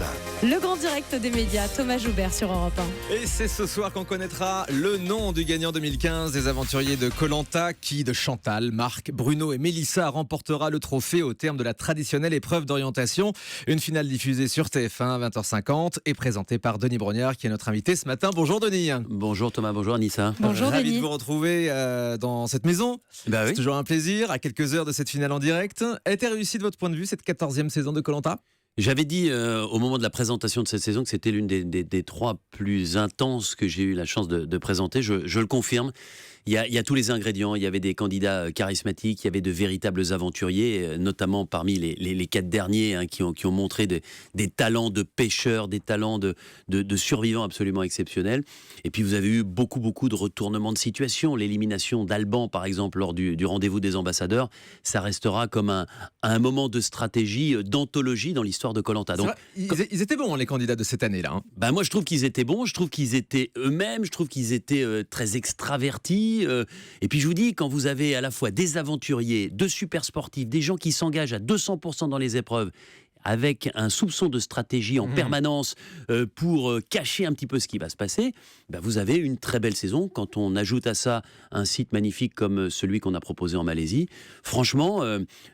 Europe 1. Le grand direct des médias, Thomas Joubert sur Europe 1. Et c'est ce soir qu'on connaîtra le nom du gagnant 2015 des aventuriers de Koh-Lanta, qui de Chantal, Marc, Bruno et Mélissa remportera le trophée au terme de la traditionnelle épreuve d'orientation. Une finale diffusée sur TF1 à 20h50 et présentée par Denis Brognard qui est notre invité ce matin. Bonjour Denis. Bonjour Thomas, bonjour Anissa. Bonjour Ravi Denis. de vous retrouver dans cette maison. Bah C'est oui. toujours un plaisir, à quelques heures de cette finale en direct. A été réussie de votre point de vue cette 14e saison de Koh-Lanta ? J'avais dit au moment de la présentation de cette saison que c'était l'une des trois plus intenses que j'ai eu la chance de présenter. Je le confirme. Il y a tous les ingrédients. Il y avait des candidats charismatiques, il y avait de véritables aventuriers, notamment parmi les 4 derniers qui ont montré des talents de pêcheurs, des talents de survivants absolument exceptionnels. Et puis vous avez eu beaucoup de retournements de situation. L'élimination d'Alban, par exemple, lors du rendez-vous des ambassadeurs, ça restera comme un moment de stratégie, d'anthologie dans l'histoire de Koh-Lanta. Donc, Ils étaient bons les candidats de cette année-là. bah moi je trouve qu'ils étaient bons, je trouve qu'ils étaient eux-mêmes, je trouve qu'ils étaient très extravertis. Et puis je vous dis, quand vous avez à la fois des aventuriers, de super sportifs, des gens qui s'engagent à 200% dans les épreuves, avec un soupçon de stratégie en permanence pour cacher un petit peu ce qui va se passer, bah vous avez une très belle saison. Quand on ajoute à ça un site magnifique comme celui qu'on a proposé en Malaisie, franchement,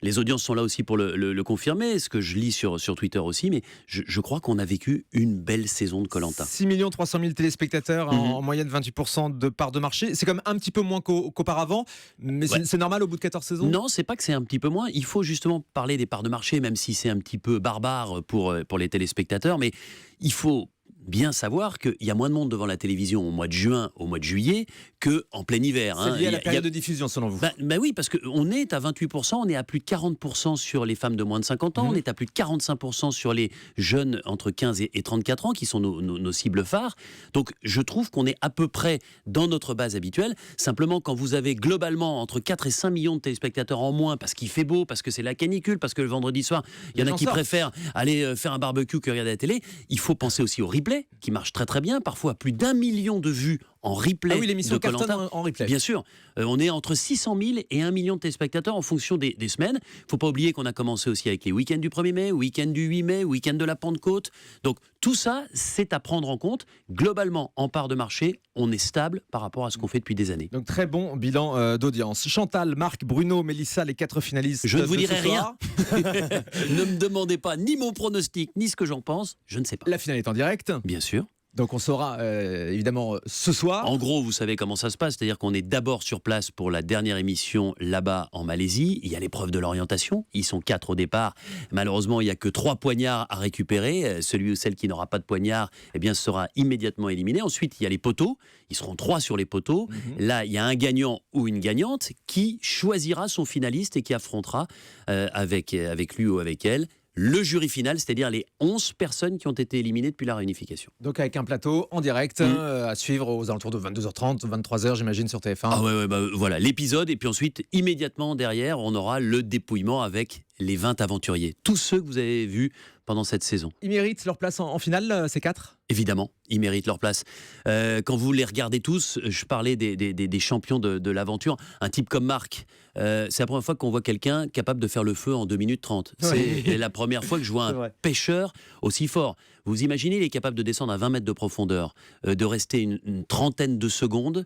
les audiences sont là aussi pour le confirmer, ce que je lis sur Twitter aussi, mais je crois qu'on a vécu une belle saison de Koh-Lanta. 6 300 000 téléspectateurs, en moyenne 28% de part de marché. C'est quand même un petit peu moins qu'auparavant, mais Ouais. c'est normal au bout de 14 saisons. Non, c'est pas que c'est un petit peu moins. Il faut justement parler des parts de marché, même si c'est un petit peu barbare pour les téléspectateurs. Mais il faut bien savoir qu'il y a moins de monde devant la télévision au mois de juin, au mois de juillet, qu'en plein hiver. C'est lié à la Il y a- période de diffusion, selon vous. Bah oui, parce qu'on est à 28%, on est à plus de 40% sur les femmes de moins de 50 ans, on est à plus de 45% sur les jeunes entre 15 et 34 ans, qui sont nos cibles phares. Donc je trouve qu'on est à peu près dans notre base habituelle. Simplement, quand vous avez globalement entre 4 et 5 millions de téléspectateurs en moins, parce qu'il fait beau, parce que c'est la canicule, parce que le vendredi soir, il y en Les a gens qui sortent. préfèrent aller faire un barbecue que regarder la télé, il faut penser aussi au replay, qui marche très bien, parfois plus d'1 million de vues en replay. Ah oui, l'émission de Koh-Lanta. cartonne en replay. Bien sûr, on est entre 600 000 et 1 million de téléspectateurs en fonction des semaines. Il ne faut pas oublier qu'on a commencé aussi avec les week-ends du 1er mai, week-end du 8 mai, week-end de la Pentecôte. Donc tout ça, c'est à prendre en compte. Globalement, en part de marché, on est stable par rapport à ce qu'on fait depuis des années. Donc très bon bilan d'audience. Chantal, Marc, Bruno, Mélissa, les 4 finalistes. Je ne vous de ce dirai soir. Ne me demandez pas ni mon pronostic, ni ce que j'en pense, je ne sais pas. La finale est en direct. Bien sûr. Donc on saura évidemment ce soir. En gros, vous savez comment ça se passe, c'est-à-dire qu'on est d'abord sur place pour la dernière émission là-bas en Malaisie. Il y a l'épreuve de l'orientation, ils sont 4 au départ. Malheureusement, il n'y a que 3 poignards à récupérer. Celui ou celle qui n'aura pas de poignard, eh bien, sera immédiatement éliminé. Ensuite, il y a les poteaux, ils seront 3 sur les poteaux. Là, il y a un gagnant ou une gagnante qui choisira son finaliste et qui affrontera avec lui ou avec elle le jury final, c'est-à-dire les 11 personnes qui ont été éliminées depuis la réunification. Donc avec un plateau en direct à suivre aux alentours de 22h30, 23h j'imagine sur TF1. Ah ouais, bah, voilà, l'épisode, et puis ensuite, immédiatement derrière, on aura le dépouillement avec les 20 aventuriers. Tous ceux que vous avez vus pendant cette saison. Ils méritent leur place en finale, ces 4 ? Évidemment, ils méritent leur place. Quand vous les regardez tous, je parlais des champions de l'aventure. Un type comme Marc, c'est la première fois qu'on voit quelqu'un capable de faire le feu en 2 minutes 30. C'est la première fois que je vois C'est un vrai. pêcheur aussi fort. Vous imaginez, il est capable de descendre à 20 mètres de profondeur, de rester une trentaine de secondes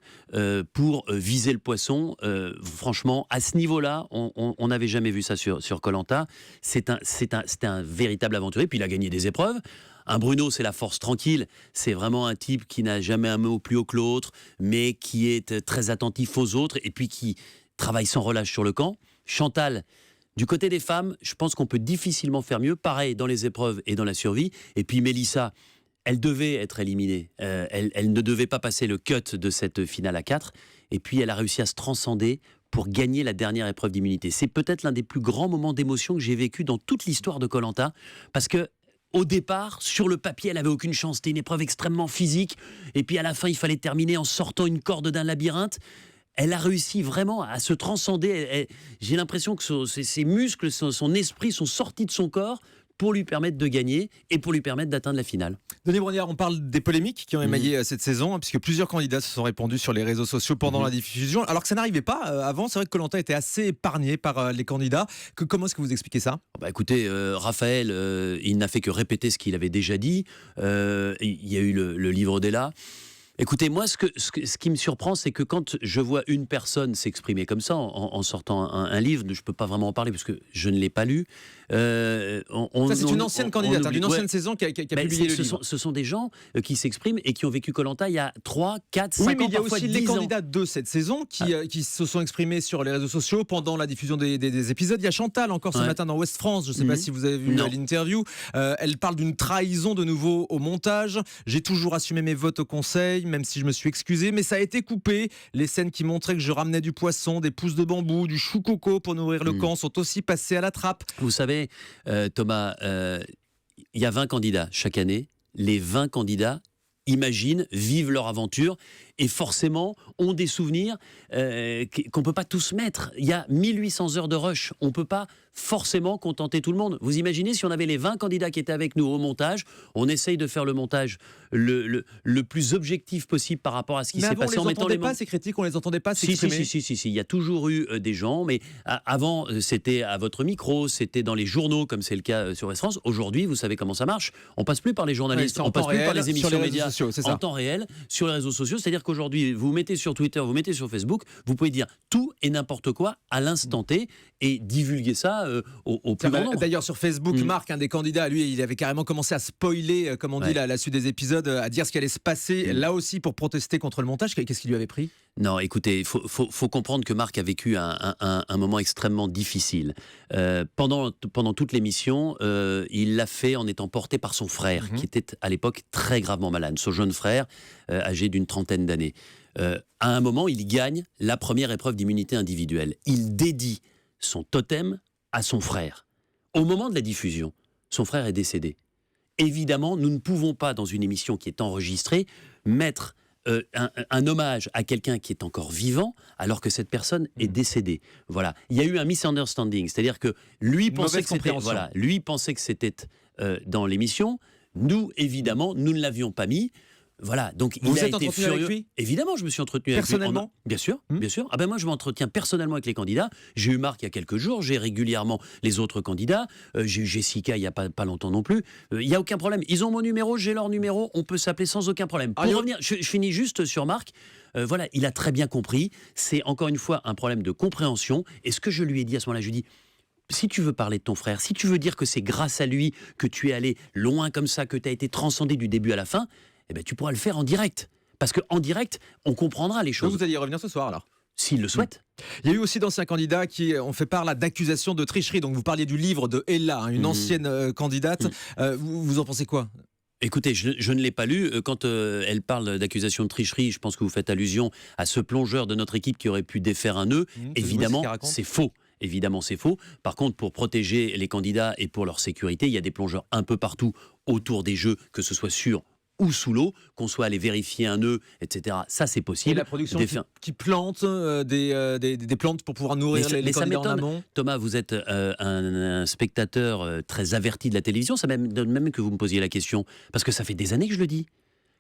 pour viser le poisson. Franchement, à ce niveau-là, on n'avait jamais vu ça sur Koh-Lanta. C'était un véritable aventurier. Puis il a gagné des épreuves. Un Bruno, c'est la force tranquille. C'est vraiment un type qui n'a jamais un mot plus haut que l'autre, mais qui est très attentif aux autres et puis qui travaille sans relâche sur le camp. Chantal, du côté des femmes, je pense qu'on peut difficilement faire mieux. Pareil dans les épreuves et dans la survie. Et puis Mélissa, elle devait être éliminée. Elle ne devait pas passer le cut de cette finale à 4. Et puis elle a réussi à se transcender pour gagner la dernière épreuve d'immunité. C'est peut-être l'un des plus grands moments d'émotion que j'ai vécu dans toute l'histoire de Koh-Lanta, parce que au départ, sur le papier, elle n'avait aucune chance. C'était une épreuve extrêmement physique. Et puis à la fin, il fallait terminer en sortant une corde d'un labyrinthe. Elle a réussi vraiment à se transcender. J'ai l'impression que ses muscles, son esprit sont sortis de son corps pour lui permettre de gagner et pour lui permettre d'atteindre la finale. Denis Brognard, on parle des polémiques qui ont émaillé cette saison, puisque plusieurs candidats se sont répandus sur les réseaux sociaux pendant la diffusion, alors que ça n'arrivait pas avant. C'est vrai que Koh Lanta était assez épargné par les candidats. Comment est-ce que vous expliquez ça ? Écoutez, Raphaël, il n'a fait que répéter ce qu'il avait déjà dit. Il y a eu le livre d'Ella. Écoutez, moi, ce qui me surprend, c'est que quand je vois une personne s'exprimer comme ça, en sortant un livre, je ne peux pas vraiment en parler parce que je ne l'ai pas lu. Ça, c'est une ancienne candidate, d'une ancienne saison qui a publié le livre. Ce sont des gens qui s'expriment et qui ont vécu Koh Lanta il y a 3, 4, 5 ans, mais il y a parfois aussi 10 les ans. candidats de cette saison qui se sont exprimés sur les réseaux sociaux pendant la diffusion des épisodes. Il y a Chantal encore ce matin dans Ouest France, je ne sais pas si vous avez vu l'interview. Elle parle d'une trahison de nouveau au montage. J'ai toujours assumé mes votes au conseil, même si je me suis excusé, mais ça a été coupé. Les scènes qui montraient que je ramenais du poisson, des pousses de bambou, du chou coco pour nourrir le camp sont aussi passées à la trappe. Vous savez, Thomas, il y a 20 candidats chaque année. Les 20 candidats imaginent, vivent leur aventure et forcément ont des souvenirs qu'on ne peut pas tous mettre. Il y a 1800 heures de rush. On ne peut pas forcément contenter tout le monde. Vous imaginez si on avait les 20 candidats qui étaient avec nous au montage, on essaye de faire le montage le plus objectif possible par rapport à ce qui s'est passé. On les entendait pas, ces critiques, on les entendait pas s'exprimer. Si. Il y a toujours eu des gens, mais avant, c'était à votre micro, c'était dans les journaux, comme c'est le cas sur Ouest France. Aujourd'hui, vous savez comment ça marche. On passe plus par les journalistes, on passe plus par les émissions médias en temps réel, sur les réseaux sociaux. C'est-à-dire qu'aujourd'hui, vous mettez sur Twitter, vous mettez sur Facebook, vous pouvez dire tout et n'importe quoi à l'instant T et divulguer ça au plus grand nombre. D'ailleurs, sur Facebook, Marc, un des candidats, lui, il avait carrément commencé à spoiler, comme on dit, la suite des épisodes, à dire ce qui allait se passer, là aussi pour protester contre le montage. Qu'est-ce qui lui avait pris ? Non, écoutez, il faut comprendre que Marc a vécu un moment extrêmement difficile. Pendant toute l'émission, il l'a fait en étant porté par son frère, qui était à l'époque très gravement malade. Son jeune frère, âgé d'une 30aine d'années. À un moment, il gagne la première épreuve d'immunité individuelle. Il dédie son totem à son frère. Au moment de la diffusion, son frère est décédé. Évidemment, nous ne pouvons pas, dans une émission qui est enregistrée, mettre un hommage à quelqu'un qui est encore vivant alors que cette personne est décédée. Voilà. Il y a eu un misunderstanding, c'est-à-dire que lui pensait que c'était dans l'émission. Nous, évidemment, nous ne l'avions pas mis. Voilà, donc vous il a êtes été entretenu furieux. avec lui ? Évidemment, je me suis entretenu avec lui. Personnellement ? Bien sûr. Ah ben moi, je m'entretiens personnellement avec les candidats. J'ai eu Marc il y a quelques jours, j'ai régulièrement les autres candidats. J'ai eu Jessica il n'y a pas longtemps non plus. Il n'y a aucun problème. Ils ont mon numéro, j'ai leur numéro, on peut s'appeler sans aucun problème. Pour revenir, je finis juste sur Marc. Voilà, il a très bien compris. C'est encore une fois un problème de compréhension. Et ce que je lui ai dit à ce moment-là, je lui ai dit, si tu veux parler de ton frère, si tu veux dire que c'est grâce à lui que tu es allé loin comme ça, que tu as été transcendé du début à la fin, eh ben, tu pourras le faire en direct. Parce qu'en direct, on comprendra les choses. Vous allez y revenir ce soir alors ? S'il le souhaite. Il y a eu aussi d'anciens candidats qui ont fait part d'accusations de tricherie. Donc vous parliez du livre de Ella, une ancienne candidate. Vous en pensez quoi ? Écoutez, je ne l'ai pas lu. Quand elle parle d'accusation de tricherie, je pense que vous faites allusion à ce plongeur de notre équipe qui aurait pu défaire un nœud. Évidemment, c'est faux. Évidemment, c'est faux. Par contre, pour protéger les candidats et pour leur sécurité, il y a des plongeurs un peu partout autour des jeux, que ce soit sur ou sous l'eau, qu'on soit allé vérifier un nœud, etc. Ça, c'est possible. Et la production qui plante des plantes pour pouvoir nourrir les candidats en amont. Thomas, vous êtes un spectateur très averti de la télévision. Ça donne même que vous me posiez la question. Parce que ça fait des années que je le dis.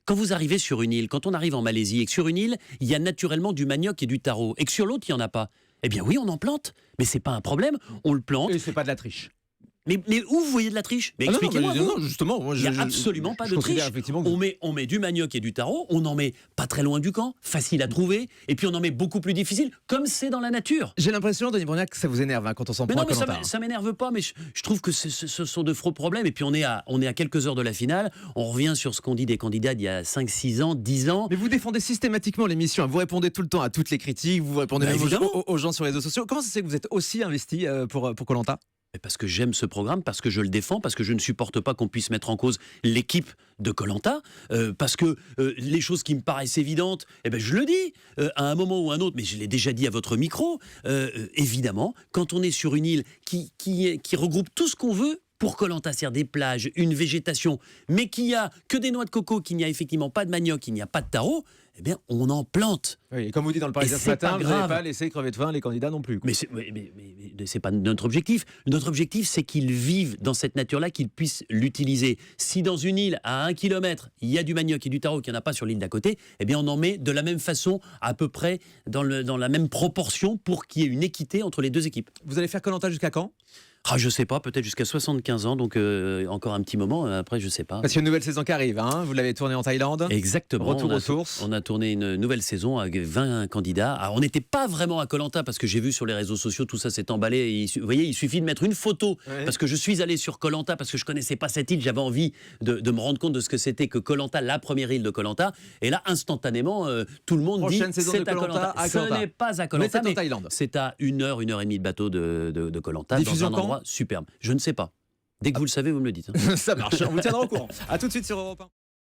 Quand vous arrivez sur une île, quand on arrive en Malaisie, et que sur une île, il y a naturellement du manioc et du taro, et que sur l'autre, il n'y en a pas, eh bien oui, on en plante. Mais c'est pas un problème. On le plante. Et c'est pas de la triche. Mais où vous voyez de la triche ? Mais expliquez-moi. Non, justement, moi, il n'y a absolument pas de triche. On met du manioc et du taro, on en met pas très loin du camp, facile à trouver, et puis on en met beaucoup plus difficile, comme c'est dans la nature. J'ai l'impression, Denis Brognard, que ça vous énerve quand on s'en prend à Koh Lanta. Ça m'énerve pas, mais je trouve que ce sont de faux problèmes. Et puis on est à quelques heures de la finale, on revient sur ce qu'on dit des candidats d'il y a 5, 6 ans, 10 ans. Mais vous défendez systématiquement l'émission, vous répondez tout le temps à toutes les critiques, vous répondez même aux gens sur les réseaux sociaux. Comment ça se fait que vous êtes aussi investi pour Koh Lanta ? Parce que j'aime ce programme, parce que je le défends, parce que je ne supporte pas qu'on puisse mettre en cause l'équipe de Koh Lanta, parce que les choses qui me paraissent évidentes, je le dis à un moment ou à un autre, mais je l'ai déjà dit à votre micro, évidemment, quand on est sur une île qui regroupe tout ce qu'on veut, pour koh lanta, c'est-à-dire des plages, une végétation, mais qu'il n'y a que des noix de coco, qu'il n'y a effectivement pas de manioc, qu'il n'y a pas de taro, eh bien, on en plante. Oui, et comme vous dites dans le Parisien Et ce c'est matin, pas vous n'avez grave. pas laissé crever de faim les candidats non plus, quoi. Mais c'est pas notre objectif. Notre objectif, c'est qu'ils vivent dans cette nature-là, qu'ils puissent l'utiliser. Si dans une île à 1 kilomètre, il y a du manioc et du taro qu'il n'y en a pas sur l'île d'à côté, eh bien on en met de la même façon, à peu près dans la même proportion, pour qu'il y ait une équité entre les deux équipes. Vous allez faire koh lanta jusqu'à quand? Je sais pas, peut-être jusqu'à 75 ans, donc encore un petit moment. Après, je sais pas. Parce qu'il y a une nouvelle saison qui arrive, hein. Vous l'avez tournée en Thaïlande. Exactement. Retour aux sources. On a tourné une nouvelle saison avec 20 candidats. Alors, on n'était pas vraiment à koh lanta parce que j'ai vu sur les réseaux sociaux, tout ça s'est emballé. Vous voyez, il suffit de mettre une photo. Ouais. Parce que je suis allé sur koh lanta parce que je connaissais pas cette île. J'avais envie de me rendre compte de ce que c'était que koh lanta, la première île de koh lanta. Et là, instantanément, tout le monde Prochaine dit saison c'est de à koh lanta. Koh-Lanta. Ce n'est pas à koh Mais lanta, c'est en Thaïlande. c'est à 1 heure et demie de bateau de koh lanta, dans Diffusion un quand endroit superbe. Je ne sais pas. Dès que vous le savez, vous me le dites. Ça marche, on vous tiendra au courant. A tout de suite sur Europe 1.